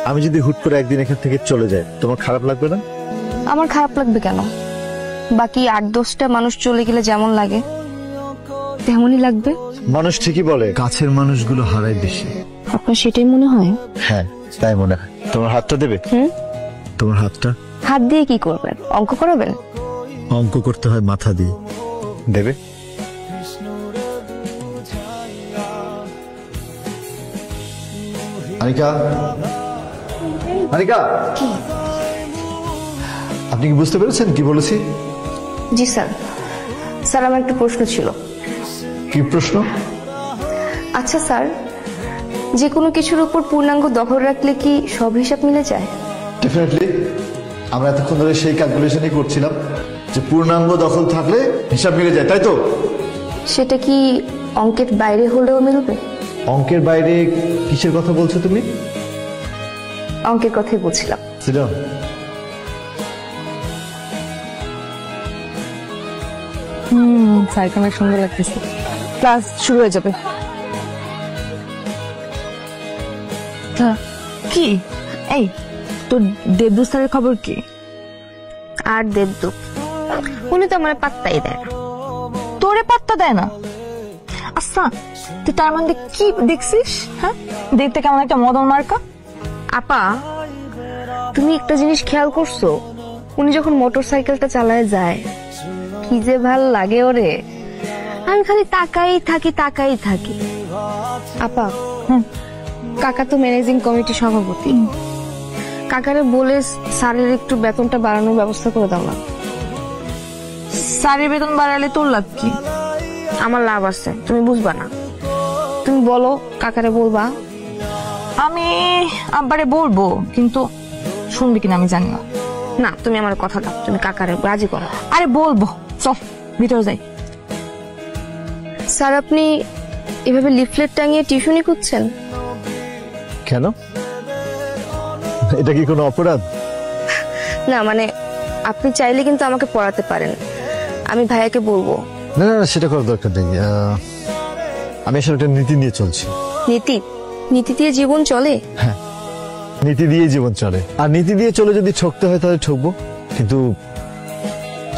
আমি যদি হুট করে একদিন এখান থেকে চলে যাই তোমার খারাপ লাগবে না? আমার খারাপ লাগবে কেন? বাকি 8-10টা মানুষ চলে গেলে যেমন লাগে তেমনই লাগবে। মানুষ ঠিকই বলে কাছের মানুষগুলো হারায় বেশি। আপনার সেটাই মনে হয়? হ্যাঁ তাই মনে হয়। তোমার হাতটা দেবে? তোমার হাতটা। হাত দিয়ে কি করবেন? অঙ্ক করাবেন? অঙ্ক করতে হয় মাথা দিয়ে। দেবে? আনিকা, আনিকা, আপনি কি বুঝতে পেরেছেন কি বলেছি? জি স্যার। স্যার আমার একটা প্রশ্ন ছিল। কি প্রশ্ন? আচ্ছা স্যার, যে কোনো কিছুর উপর পূর্ণাঙ্গ দখল রাখলে কি সব হিসাব মিলে যায়? ডেফিনেটলি। আমরা এতক্ষণ ধরে সেই ক্যালকুলেশনই করছিলাম যে পূর্ণাঙ্গ দখল থাকলে হিসাব মিলে যায়, তাই তো? সেটা কি অঙ্কের বাইরে হলেও মিলবে? অঙ্কের বাইরে কিসের কথা বলছো তুমি? অঙ্কের কথাই বলছিলাম। ছিলাম। স্যারকে অনেক সুন্দর লাগতেছে। ক্লাস শুরু হয়ে যাবে। কি এই তোর দেবদূত স্যারের খবর কি? আর দেবদূত উনি তো আমার পাত্তাই দেয় না। তোরে পাত্তা দেয় না? আচ্ছা তুই তার মধ্যে কি দেখছিস? হ্যাঁ, দেখতে কেমন একটা মদন মার্কা। আপা, তুমি একটা জিনিস খেয়াল করছো? উনি যখন মোটর সাইকেলটা চালায় যায় কি যে ভাল লাগে ওরে। আমি খালি তাকাই থাকি। আপা, কাকা তো ম্যানেজিং কমিটি সভাপতি। কাকারে বলে স্যারের একটু বেতনটা বাড়ানোর ব্যবস্থা করে দাও না। স্যারের বেতন বাড়ালে তোর লাভ কি? আমার লাভ আছে, তুমি বুঝবা না। তুমি বলো, কাকারে বলবা? আমি আব্বারে বলবো, কিন্তু শুনবি কিনা আমি জানি না। না, তুমি আমার কথা দাও, তুমি কাকারে রাজি করো। আরে বলবো, চল ভিতরে যাই। স্যার, আপনি এভাবে লিফলেট টাঙিয়ে টিউশনি করছেন কেন? এটা কি কোনো অপরাধ? না মানে, আপনি চাইলে কিন্তু আমাকে পড়াতে পারেন, আমি ভাইয়াকে বলবো। না না না, সেটা করার দরকার নেই। আমি আসলে একটা নীতি নিয়ে চলছি। নীতি? নীতি দিয়ে জীবন চলে? হ্যাঁ, নীতি দিয়ে জীবন চলে। আর নীতি দিয়ে চলে যদি ঠকতে হয় তাহলে ঠকবো, কিন্তু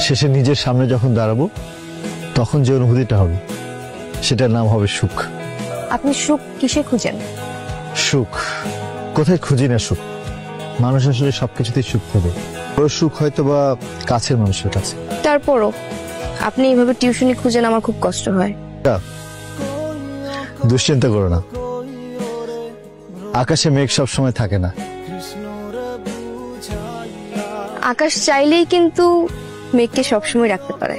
শেষে নিজের সামনে যখন দাঁড়াবো তখন যে অনুভূতিটা হবে সেটার নাম হবে সুখ। আপনি সুখ কিসে খুঁজেন? সুখ কোথায় খুঁজি না সুখ। মানুষ আসলে সবকিছুতেই সুখ পাবে। ওর সুখ হয়তো বা কাছের মানুষের কাছে। তারপরও আপনি এইভাবে টিউশনি খুঁজেন, আমার খুব কষ্ট হয়। দুশ্চিন্তা করো না, আকাশে মেঘ সব সময় থাকে না। আকাশ চাইলেই কিন্তু মেঘকে সবসময় রাখতে পারে।